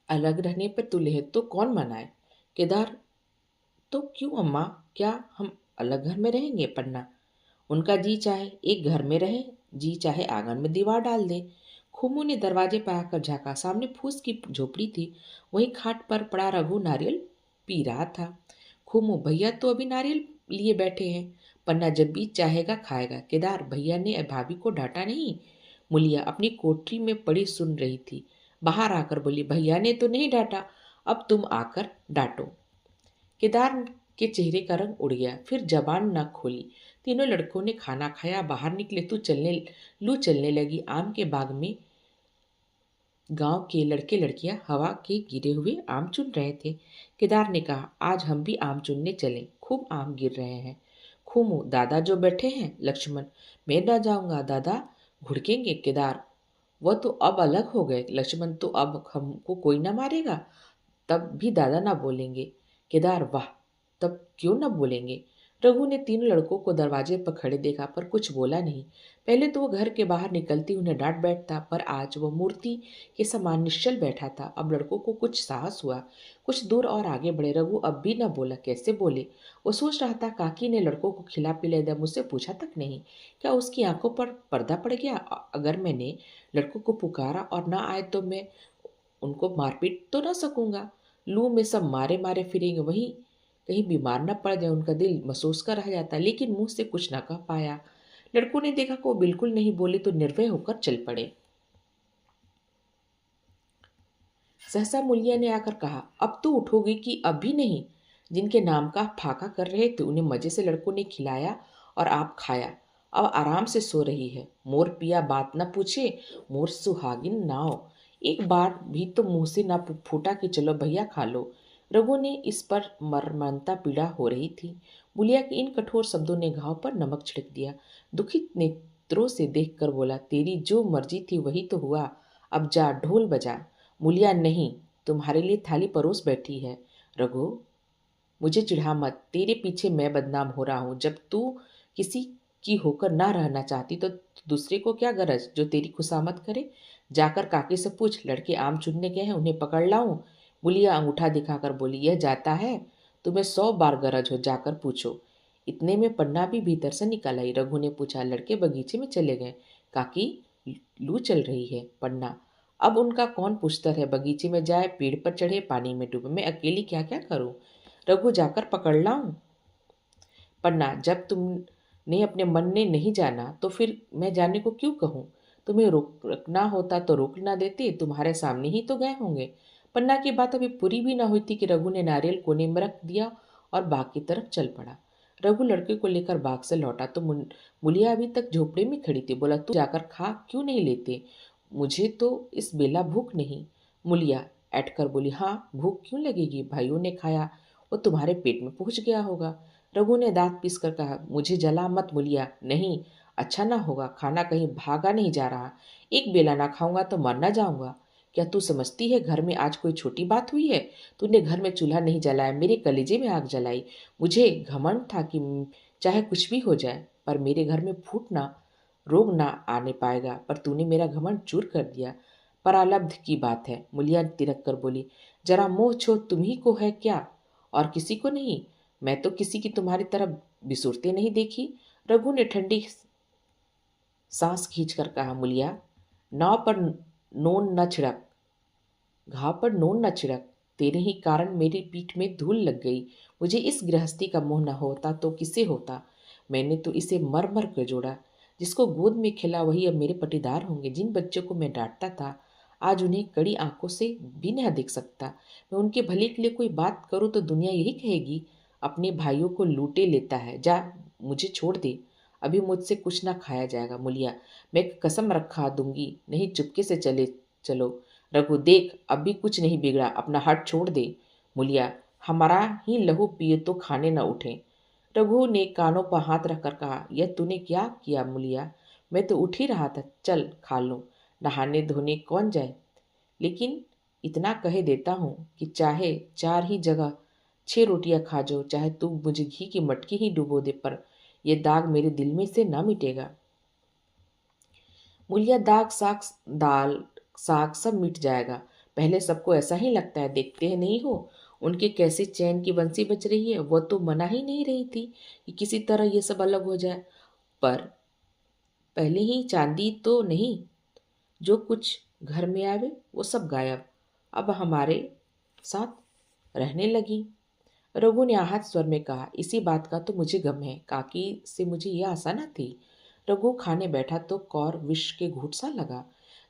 अलग रहने पर तुले है तो कौन मनाए? केदार, तो क्यों अम्मा, क्या हम अलग घर में रहेंगे? पन्ना, उनका जी चाहे एक घर में रहे, जी चाहे आंगन में दीवार डाल दे। खूमू ने दरवाजे पर आकर झाँका, सामने फूस की झोपड़ी थी, वहीं खाट पर पड़ा रघु नारियल पी रहा था। खूमू, भैया तो अभी नारियल लिए बैठे हैं। पन्ना, जब भी चाहेगा खाएगा। केदार, भैया ने भाभी को डांटा नहीं? मुलिया अपनी कोठरी में पड़ी सुन रही थी, बाहर आकर बोली, भैया ने तो नहीं डांटा, अब तुम आकर डांटो। केदार के चेहरे का रंग उड़ गया, फिर जबान न खोली। तीनों लड़कों ने खाना खाया, बाहर निकले तो लू चलने लगी। आम के बाग में गांव के लड़के लड़कियां हवा के गिरे हुए आम चुन रहे थे। केदार ने कहा, आज हम भी आम चुनने चलें, खूब आम गिर रहे हैं। खूमू, दादा जो बैठे हैं। लक्ष्मण, मैं ना जाऊंगा, दादा घुड़केंगे। केदार, वह तो अब अलग हो गए। लक्ष्मण, तो अब हमको कोई ना मारेगा, तब भी दादा ना बोलेंगे। केदार, वाह, तब क्यों न बोलेंगे। रघु ने तीनों लड़कों को दरवाजे पर खड़े देखा पर कुछ बोला नहीं। पहले तो वो घर के बाहर निकलती उन्हें डांट बैठता, पर आज वो मूर्ति के समान निश्चल बैठा था। अब लड़कों को कुछ साहस हुआ, कुछ दूर और आगे बढ़े। रघु अब भी न बोला, कैसे बोले। वो सोच रहा था, काकी ने लड़कों को खिला पिला दिया, मुझसे पूछा तक नहीं। क्या उसकी आंखों पर पर्दा पड़ गया? अगर मैंने लड़कों को पुकारा और ना आए तो मैं उनको मारपीट तो ना सकूंगा। लू में सब मारे मारे फिरेंगे, वहीं कहीं बीमार न पड़ जाए। उनका दिल महसूस कर रह जाता, लेकिन मुंह से कुछ न कह पाया। लड़कों ने देखा कि वो बिल्कुल नहीं बोले तो निर्भय होकर चल पड़े। सहसा मूलिया ने आकर कहा, अब तो उठोगे कि अभी नहीं? जिनके नाम का आप फाका कर रहे थे उन्हें मजे से लड़कों ने खिलाया और आप खाया, अब आराम से सो रही है। मोर पिया बात न पूछे, मोर सुहागिन नाव। एक बार भी तो मुंह से ना फूटा कि चलो भैया खा लो। रघु ने इस पर मर्मान्ता पीड़ा हो रही थी। मूलिया के इन कठोर शब्दों ने घाव पर नमक छिड़क दिया। दुखित नेत्रों से देखकर बोला, तेरी जो मर्जी थी वही तो हुआ, अब जा ढोल बजा। मूलिया, नहीं, तुम्हारे लिए थाली परोस बैठी है। रघु, मुझे चिढ़ा मत, तेरे पीछे मैं बदनाम हो रहा हूँ। जब तू किसी की होकर ना रहना चाहती तो दूसरे को क्या गरज जो तेरी खुशामद करे। जाकर काकी से पूछ, लड़के आम चुनने गए हैं, उन्हें पकड़ लाऊं? मूलिया अंगूठा दिखाकर बोली, यह जाता है? तुम्हें 100 बार गरज हो, जाकर पूछो। इतने में पन्ना भी भीतर से निकल आई। रघु ने पूछा, लड़के बगीचे में चले गए? काकी, लू चल रही है। पन्ना, अब उनका कौन पूछता है, बगीचे में जाए, पेड़ पर चढ़े, पानी में डूबे, मैं अकेली क्या क्या करूं? रघु, जाकर पकड़ लाऊं? पन्ना, जब तुमने अपने मन ने नहीं जाना तो फिर मैं जाने को क्यों कहूं? तुम्हें रोकना होता तो रोक ना देते, तुम्हारे सामने ही तो गए होंगे। पन्ना की बात अभी पूरी भी ना हुई थी कि रघु ने नारियल कोने में रख दिया और बाग की तरफ चल पड़ा। रघु लड़के को लेकर बाग से लौटा तो मुलिया अभी तक झोपड़े में खड़ी थी। बोला, तू जाकर खा क्यों नहीं लेते? मुझे तो इस बेला भूख नहीं। मुलिया ऐठ कर बोली, हाँ भूख क्यों लगेगी, भाइयों ने खाया, वो तुम्हारे पेट में पहुंच गया होगा। रघु ने दांत पीस कर कहा, मुझे जला मत मुलिया, नहीं, अच्छा ना होगा, खाना कहीं भागा नहीं जा रहा। एक बेला ना खाऊंगा तो मर ना जाऊंगा। क्या तू समझती है घर में आज कोई छोटी बात हुई है? तूने घर में चूल्हा नहीं जलाया, मेरे कलेजे में आग जलाई। मुझे घमंड था कि चाहे कुछ भी हो जाए पर मेरे घर में फूट ना रोग ना आने पाएगा, पर तूने मेरा घमंड चूर कर दिया। परालब्ध की बात है। मुलिया तिरक कर बोली, जरा मोह छो तुम्ही को है क्या, और किसी को नहीं? मैं तो किसी की तुम्हारी तरफ बिसुरते नहीं देखी। रघु ने ठंडी सांस खींचकर कहा, मुलिया, नाव पर नून न छिड़क, घाव पर नून न छिड़क, तेरे ही कारण मेरी पीठ में धूल लग गई। मुझे इस गृहस्थी का मोह न होता तो किसे होता? मैंने तो इसे मर मर कर जोड़ा। जिसको गोद में खिला वही अब मेरे पटीदार होंगे। जिन बच्चों को मैं डांटता था आज उन्हें कड़ी आंखों से भी नहीं देख सकता। मैं उनके भले के लिए कोई बात करूं तो दुनिया यही कहेगी, अपने भाइयों को लूटे लेता है। जा, मुझे छोड़ दे, अभी मुझसे कुछ ना खाया जाएगा। मुलिया, मैं कसम रखा दूंगी, नहीं चुपके से चले चलो। रघु, देख अब भी कुछ नहीं बिगड़ा, अपना हट छोड़ दे। मुलिया, हमारा ही लहू पिए तो खाने न उठे। रघु ने कानों पर हाथ रखकर कहा, यह तूने क्या किया मुलिया? मैं तो उठ ही रहा था, चल खा लूं, नहाने धोने कौन जाए? लेकिन इतना कह देता हूँ कि चाहे 4 ही जगह 6 रोटियां खा जाओ, चाहे तू मुझे घी की मटकी ही डुबो दे, पर यह दाग मेरे दिल में से ना मिटेगा। मूलिया, दाग साग दाल साग सब मिट जाएगा। पहले सबको ऐसा ही लगता है, देखते हैं नहीं हो उनके कैसे चैन की बंसी बज रही है। वो तो मना ही नहीं रही थी कि किसी तरह ये सब अलग हो जाए, पर पहले ही चांदी तो नहीं, जो कुछ घर में आवे वो सब गायब, अब हमारे साथ रहने लगी। रघु ने आहत स्वर में कहा, इसी बात का तो मुझे गम है, काकी से मुझे यह आशा न थी। रघु खाने बैठा तो कौर विष के घूंट सा लगा।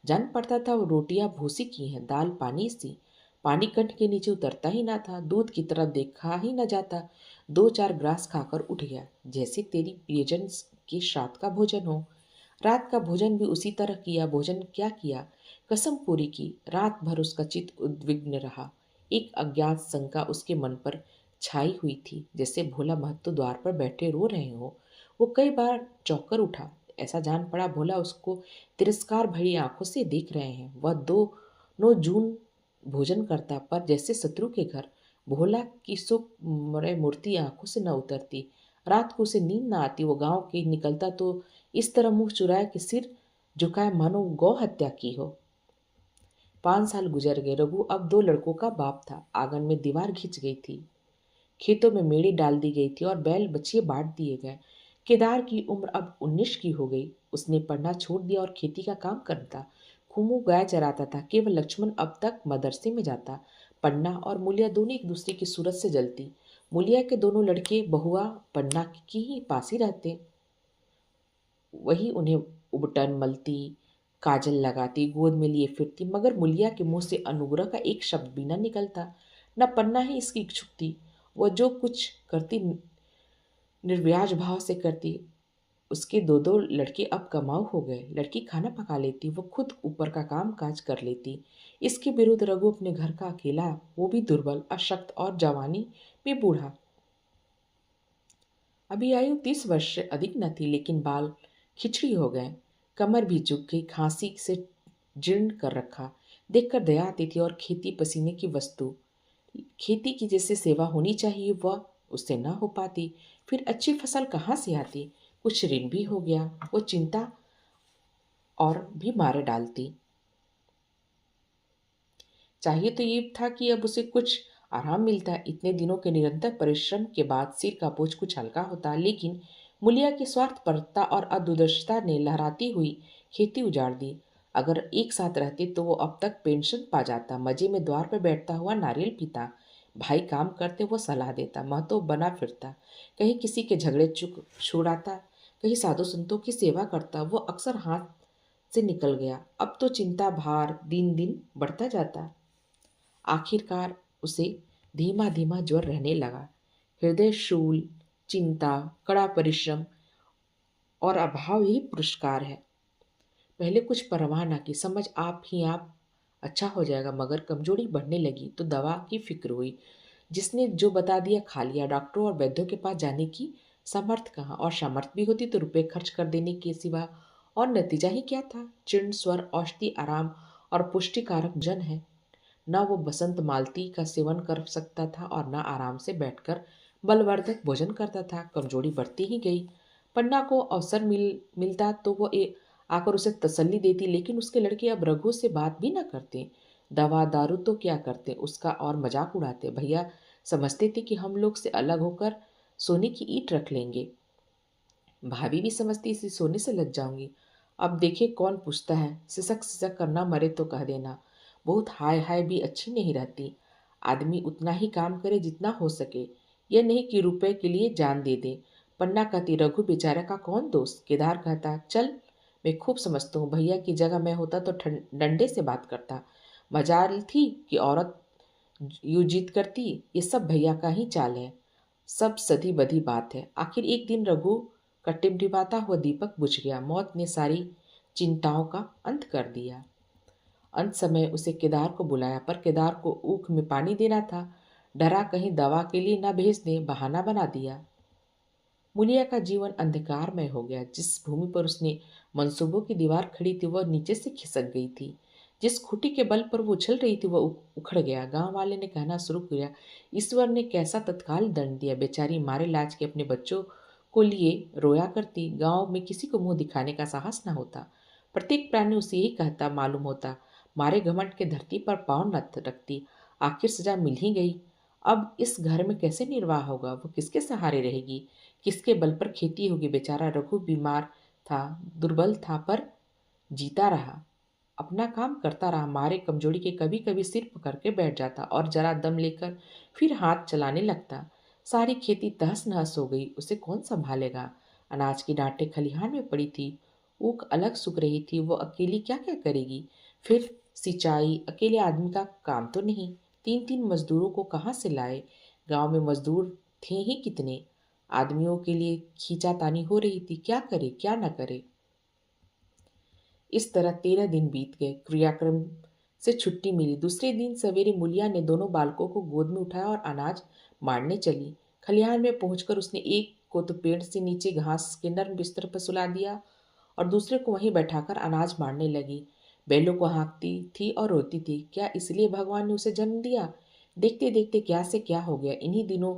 जान पड़ता था वो रोटियां भूसी की हैं, दाल पानी सी। पानी कंठ के नीचे उतरता ही ना था, दूध की तरफ देखा ही न जाता। 2-4 ग्रास खाकर उठ गया, जैसे तेरी प्रियजन के श्राद्ध का भोजन हो। रात का भोजन भी उसी तरह किया। भोजन क्या किया, कसम पूरी की। रात भर उसका चित्त उद्विग्न रहा। एक अज्ञात शंका उसके मन पर छाई हुई थी, जैसे भोला महतो द्वार पर बैठे रो रहे हो। वो कई बार चौंक कर उठा, ऐसा जान पड़ा भोला उसको तिरस्कार भरी आंखों से देख रहे हैं। वह 2 जून भोजन करता, पर जैसे शत्रु के घर। भोला की सुख मूर्ति आंखों से न उतरती। रात को उसे नींद न आती। वो गांव के निकलता तो इस तरह मुंह चुराए कि सिर झुकाए मानो गौ हत्या की हो। 5 साल गुजर गए। रघु अब 2 लड़कों का बाप था। आंगन में दीवार खिंच गई थी, खेतों में मेड़ी डाल दी गई थी और बैल बच्चे बांट दिए गए। केदार की उम्र अब 19 की हो गई। उसने पढ़ना छोड़ दिया और खेती का काम करता। कुमू गाय चराता था। केवल लक्ष्मण अब तक मदरसे में जाता। पन्ना और मूलिया दोनों एक दूसरे की सूरत से जलती। मूलिया के दोनों लड़के बहुआ पन्ना की ही पास ही रहते। वही उन्हें उबटन मलती, काजल लगाती, गोद में लिए फिरती, मगर मूलिया के मुंह से अनुग्रह का एक शब्द भी न निकलता। न पन्ना ही इसकी इच्छुक थी। वह जो कुछ करती निर्व्याज भाव से करती। उसके दो दो लड़के अब कमाऊ हो गए। लड़की खाना पका लेती, वो खुद ऊपर का काम काज कर लेती। इसके विरुद्ध रघु अपने घर का अकेला, वो भी दुर्बल, अशक्त और जवानी में बूढ़ा। अभी आयु 30 वर्ष से अधिक न थी, लेकिन बाल खिचड़ी हो गए, कमर भी झुक गई, खांसी से जीर्ण कर रखा। देखकर दया आती थी। और खेती पसीने की वस्तु, खेती की जैसे सेवा होनी चाहिए वह उससे न हो पाती। फिर अच्छी फसल कहाँ से आती? कुछ ऋण भी हो गया, वो चिंता और भी मारे डालती। चाहिए तो ये था कि अब उसे कुछ आराम मिलता। इतने दिनों के निरंतर परिश्रम के बाद सिर का बोझ कुछ हल्का होता, लेकिन मूलिया की स्वार्थपरता और अदूरदर्शिता ने लहराती हुई खेती उजाड़ दी। अगर एक साथ रहते तो वो अब तक पेंशन पा जाता। मजे में द्वार पर बैठता हुआ नारियल पीता, भाई काम करते वो सलाह देता, महतो बना फिरता, कहीं किसी के झगड़े चुक छुड़ाता, कहीं साधु संतों की सेवा करता। वो अक्सर हाथ से निकल गया। अब तो चिंता भार दिन दिन बढ़ता जाता। आखिरकार उसे धीमा धीमा ज्वर रहने लगा। हृदय शूल, चिंता, कड़ा परिश्रम और अभाव ही पुरस्कार है। पहले कुछ परवाह न की, समझ आप ही आप अच्छा हो जाएगा, मगर कमजोरी बढ़ने लगी तो दवा की फिक्र हुई। जिसने जो बता दिया खा लिया। डॉक्टरों और वैद्यों के पास जाने की सामर्थ्य कहाँ, और सामर्थ्य भी होती तो रुपए खर्च कर देने के सिवा और नतीजा ही क्या था? चीर्ण स्वर, औषधि, आराम और पुष्टिकारक भोजन है। न वो बसंत मालती का सेवन कर सकता था और न आराम से बैठकर बलवर्धक भोजन करता था। कमजोरी बढ़ती ही गई। पन्ना को अवसर मिलता तो वो आकर उसे तसल्ली देती, लेकिन उसके लड़के अब रघु से बात भी न करते। दवा दारू तो क्या करते, उसका और मजाक उड़ाते। भैया समझते थे कि हम लोग से अलग होकर सोने की ईंट रख लेंगे। भाभी भी समझती इसी सोने से लग जाऊंगी। अब देखे कौन पूछता है, सिसक सिसक करना मरे तो कह देना। बहुत हाय हाय भी अच्छी नहीं रहती। आदमी उतना ही काम करे जितना हो सके, यह नहीं कि रुपए के लिए जान दे दे। पन्ना कहती, रघु बेचारे का कौन दोस्त? केदार कहता, चल मैं खूब समझता हूँ, भैया की जगह मैं होता तो डंडे से बात करता। मजाल थी कि औरत यूं जिद करती। ये सब भैया का ही चाल है, सब सधी बधी बात है। आखिर एक दिन रघु का टिमटिमाता हुआ दीपक बुझ गया। मौत ने सारी चिंताओं का अंत कर दिया। अंत समय उसे केदार को बुलाया, पर केदार को ऊख में पानी देना था। डरा कहीं दवा के लिए न भेज दे, बहाना बना दिया। मुलिया का जीवन अंधकारमय हो गया। जिस भूमि पर उसने मंसूबों की दीवार खड़ी थी वह नीचे से खिसक गई थी। जिस खूंटी के बल पर वो उछल रही थी वह उखड़ गया। गांव वाले ने कहना शुरू किया, ईश्वर ने कैसा तत्काल दंड दिया। बेचारी मारे लाज के अपने बच्चों को लिए रोया करती। गांव में किसी को मुंह दिखाने का साहस न होता। प्रत्येक प्राणी उसे यही कहता मालूम होता, मारे घमंड के धरती पर पाँव न रखती। आखिर सजा मिल ही गई। अब इस घर में कैसे निर्वाह होगा? वो किसके सहारे रहेगी? किसके बल पर खेती होगी? बेचारा रघु बीमार था, दुर्बल था, पर जीता रहा, अपना काम करता रहा। मारे कमजोरी के कभी कभी सिर पकड़ के बैठ जाता और जरा दम लेकर फिर हाथ चलाने लगता। सारी खेती तहस नहस हो गई। उसे कौन संभालेगा? अनाज की डांटें खलिहान में पड़ी थी, ऊख अलग सूख रही थी। वो अकेली क्या क्या करेगी? फिर सिंचाई अकेले आदमी का काम तो नहीं। तीन तीन मजदूरों को कहाँ से लाए? गांव में मजदूर थे ही कितने? आदमियों के लिए खींचातानी हो रही थी। क्या करे क्या न करे? इस तरह 13 दिन बीत गए। क्रियाक्रम से छुट्टी मिली। दूसरे दिन सवेरे मुलिया ने दोनों बालकों को गोद में उठाया और अनाज मारने चली। खलिहान में पहुंचकर उसने एक को तो पेड़ से नीचे घास के नर्म बिस्तर पर सुला दिया और दूसरे को वहीं बैठाकर अनाज मारने लगी। बैलों को हाँकती थी और रोती थी। क्या इसलिए भगवान ने उसे जन्म दिया? देखते देखते क्या से क्या हो गया। इन्हीं दिनों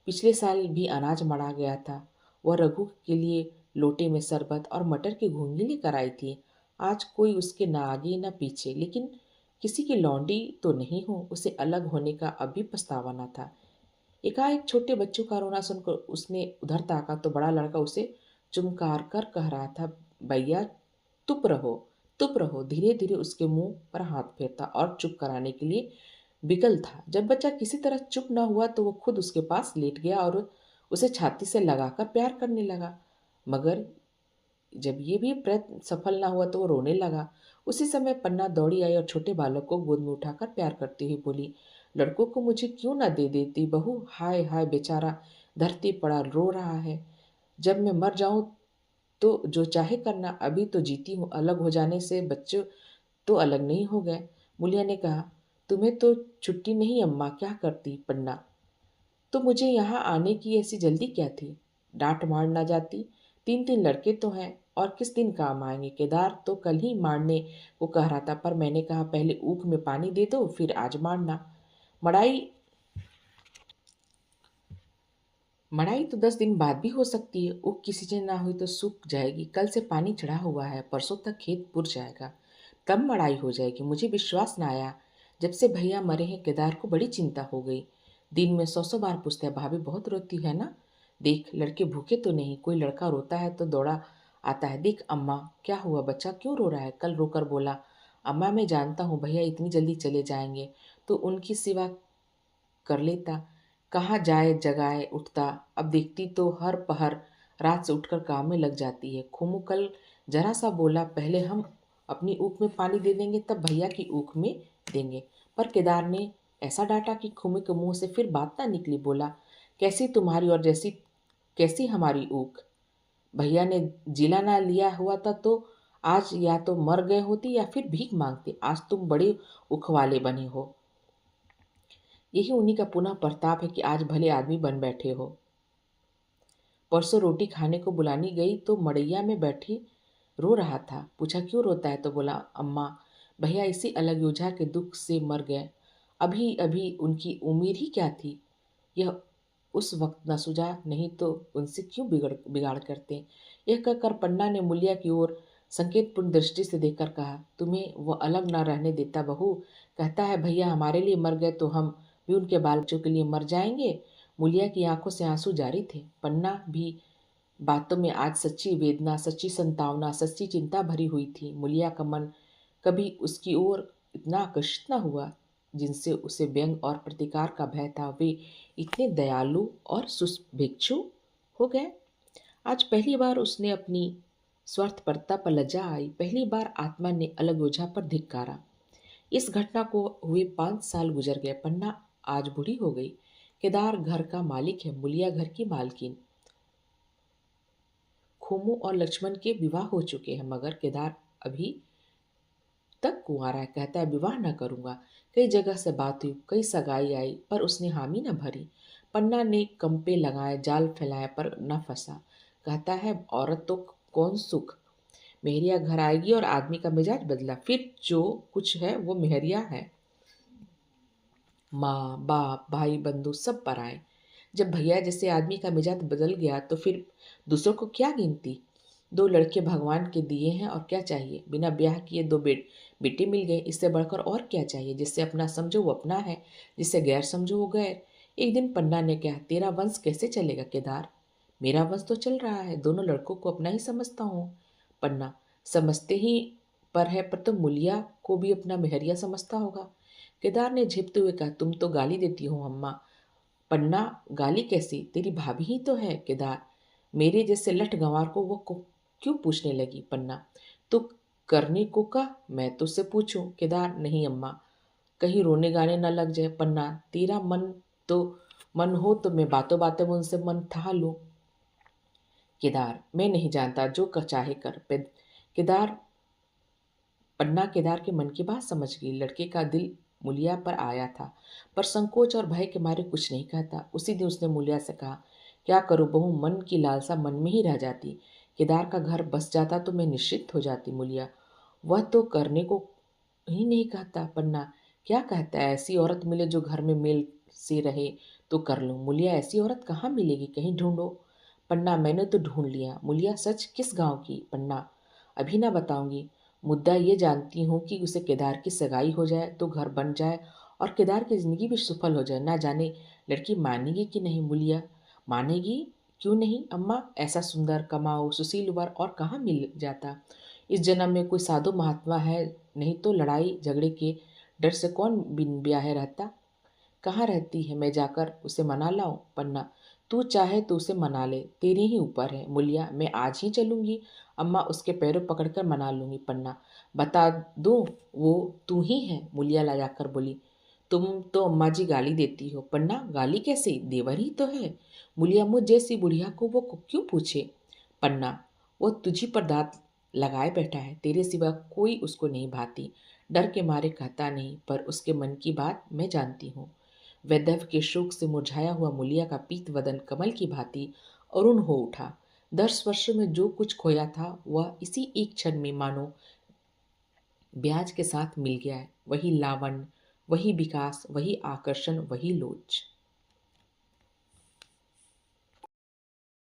पिछले साल भी अनाज मढ़ा गया था। वह रघु के लिए लोटे में शरबत और मटर की घूंगी लेकर आई थी। आज कोई उसके न आगे न पीछे, लेकिन किसी की लौंडी तो नहीं हूँ। उसे अलग होने का अभी पछतावा न था। एकाएक छोटे बच्चों का रोना सुनकर उसने उधर ताका तो बड़ा लड़का उसे चुमकार कर कह रहा था, भैया चुप रहो, चुप रहो। धीरे धीरे उसके मुंह पर हाथ फेरता और चुप कराने के लिए बिगल था। जब बच्चा किसी तरह चुप न हुआ तो वो खुद उसके पास लेट गया और उसे छाती से लगाकर प्यार करने लगा। मगर जब ये भी प्रयत्न सफल ना हुआ तो वो रोने लगा। उसी समय पन्ना दौड़ी आई और छोटे बालक को गोद में उठाकर प्यार करती हुई बोली, लड़कों को मुझे क्यों ना दे देती बहू, हाय हाय बेचारा धरती पड़ा रो रहा है। जब मैं मर जाऊं तो जो चाहे करना, अभी तो जीती हूँ, अलग हो जाने से बच्चे तो अलग नहीं हो गए। मुलिया ने कहा, तुम्हें तो छुट्टी नहीं अम्मा, क्या करती पन्ना। तो मुझे यहाँ आने की ऐसी जल्दी क्या थी, डांट मार ना जाती। तीन तीन लड़के तो हैं और किस दिन काम आएंगे। केदार तो कल ही मारने को कह रहा था, पर मैंने कहा पहले ऊख में पानी दे दो फिर आज मारना। मड़ाई मड़ाई तो 10 दिन बाद भी हो सकती है। ऊख किसी से ना हुई तो सूख जाएगी। कल से पानी चढ़ा हुआ है, परसों तक खेत पुर जाएगा, तब मड़ाई हो जाएगी। मुझे विश्वास ना आया। जब से भैया मरे हैं केदार को बड़ी चिंता हो गई। दिन में 100 बार पूछता है, भाभी बहुत रोती है ना, देख लड़के भूखे तो नहीं। कोई लड़का रोता है तो दौड़ा आता है, देख अम्मा क्या हुआ, बच्चा क्यों रो रहा है। कल रोकर बोला, अम्मा मैं जानता हूँ भैया इतनी जल्दी चले जाएंगे तो उनकी सिवा कर लेता, कहाँ जाए जगाए उठता। अब देखती तो हर पहर रात से उठकर काम में लग जाती है। खुमू कल जरा सा बोला, पहले हम अपनी ऊख में पानी दे देंगे तब भैया की ऊख में देंगे। पर केदार ने ऐसा डांटा कि खुमू के मुंह से फिर बात ना निकली। बोला, कैसी तुम्हारी और जैसी कैसी हमारी ऊख। भैया ने जिला ना लिया हुआ था तो आज या तो मर गए होती या फिर भीख मांगते। आज तुम बड़े उखवाले बने हो। यही उन्हीं का पुनः प्रताप है कि आज भले आदमी बन बैठे हो। परसों रोटी खाने को बुलानी गई तो मड़ैया में बैठी रो रहा था। पूछा क्यों रोता है तो बोला, अम्मा भैया इसी अलग योझा के दुख से मर गए। अभी अभी उनकी उम्र ही क्या थी, यह उस वक्त न सूझा, नहीं तो उनसे क्यों बिगाड़ करते। यह कहकर पन्ना ने मुलिया की ओर संकेतपूर्ण दृष्टि से देखकर कहा, तुम्हें वह अलग न रहने देता बहू। कहता है भैया हमारे लिए मर गए तो हम भी उनके बाल बच्चों के लिए मर जाएंगे। मुलिया की आंखों से आंसू जारी थे। पन्ना भी बातों में आज सच्ची वेदना, सच्ची संतावना, सच्ची चिंता भरी हुई थी। मुलिया का मन कभी उसकी ओर इतना आकर्षित न हुआ। जिनसे उसे व्यंग और प्रतिकार का भय था वे इतने दयालु और सुभिक्षु हो गए। आज पहली बार उसने अपनी स्वार्थपरता पर लज्जा आई। पहली बार आत्मा ने अलग ओझा पर धिक्कारा। इस घटना को हुए 5 साल गुजर गए। पन्ना आज बूढ़ी हो गई। केदार घर का मालिक है, मुलिया घर की मालकिन। खोमू और लक्ष्मण के विवाह हो चुके हैं, मगर केदार अभी तक कुंवारा है। कहता है विवाह न करूंगा। कई जगह से बात हुई, कई सगाई आई, पर उसने हामी न भरी। पन्ना ने कंपे लगाए, जाल फैलाए, पर न फंसा। कहता है औरत तो कौन सुख, मेहरिया घर आएगी और आदमी का मिजाज बदला, फिर जो कुछ है वो मेहरिया है। माँ बाप भाई बंधु सब पर आए। जब भैया जैसे आदमी का मिजाज बदल गया तो फिर दूसरों को क्या गिनती। 2 लड़के भगवान के दिए हैं और क्या चाहिए। बिना ब्याह किए 2 बेटे मिल गए, इससे बढ़कर और क्या चाहिए। जिससे अपना समझो वो अपना है, जिससे गैर समझो वो गैर। एक दिन पन्ना ने कहा, तेरा वंश कैसे चलेगा केदार। मेरा वंश तो चल रहा है, दोनों लड़कों को अपना ही समझता हूँ। पन्ना, समझते ही पर है, पर तो मुलिया को भी अपना मेहरिया समझता होगा। केदार ने झेपते हुए कहा, तुम तो गाली देती हो अम्मा। पन्ना, गाली कैसी, तेरी भाभी ही तो है। केदार, मेरे जैसे लठ गंवार को वो क्यों पूछने लगी। पन्ना, तो करने को कहा, मैं तो उससे पूछूं। केदार, नहीं अम्मा, कहीं रोने गाने न लग जाए। पन्ना, तेरा मन हो तो मैं बातों बातों में उनसे मन था लूं। केदार, मैं नहीं जानता, जो चाहे कर। केदार पन्ना केदार के मन की बात समझ गई। लड़के का दिल मुलिया पर आया था, पर संकोच और भय के मारे कुछ नहीं कहता। उसी दिन उसने मुलिया से कहा, क्या करूं बहू, मन की लालसा मन में ही रह जाती। केदार का घर बस जाता तो मैं निश्चित हो जाती। मुलिया, वह तो करने को ही नहीं कहता। पन्ना, क्या कहता है, ऐसी औरत मिले जो घर में मेल से रहे तो कर लूं। मुलिया, ऐसी औरत कहाँ मिलेगी, कहीं ढूंढो। पन्ना, मैंने तो ढूंढ लिया। मुलिया, सच, किस गांव की। पन्ना, अभी ना बताऊंगी। मुद्दा ये जानती हूँ कि उसे केदार की सगाई हो जाए तो घर बन जाए और केदार की जिंदगी भी सफल हो जाए। ना जाने लड़की मानेगी कि नहीं। मुलिया, मानेगी क्यों नहीं अम्मा, ऐसा सुंदर कमाओ सुशील वर और कहाँ मिल जाता। इस जन्म में कोई साधु महात्मा है, नहीं तो लड़ाई झगड़े के डर से कौन बिन ब्याहे रहता? कहाँ रहती है, मैं जाकर उसे मना लाऊं? पन्ना, तू चाहे तो उसे मना ले, तेरे ही ऊपर है। मूलिया, मैं आज ही चलूंगी, अम्मा उसके पैरों पकड़कर मना लूंगी। पन्ना, बता दूं वो तू ही है? मूलिया ला जाकर बोली, तुम तो अम्मा जी गाली देती हो। पन्ना, गाली कैसे, देवर ही तो है। मूलिया, मुझ जैसी बुढ़िया को वो क्यों पूछे? पन्ना, वो तुझी पर दांत लगाए बैठा है, तेरे सिवा कोई उसको नहीं भाती। डर के मारे कहता नहीं, पर उसके मन की बात मैं जानती हूँ। वैदव के शोक से मुरझाया हुआ मूलिया का पीत वदन कमल की भांति अरुण हो उठा। 10 वर्षों में जो कुछ खोया था वह इसी एक क्षण में मानो ब्याज के साथ मिल गया है। वही लावण्य, वही विकास, वही आकर्षण, वही लोच।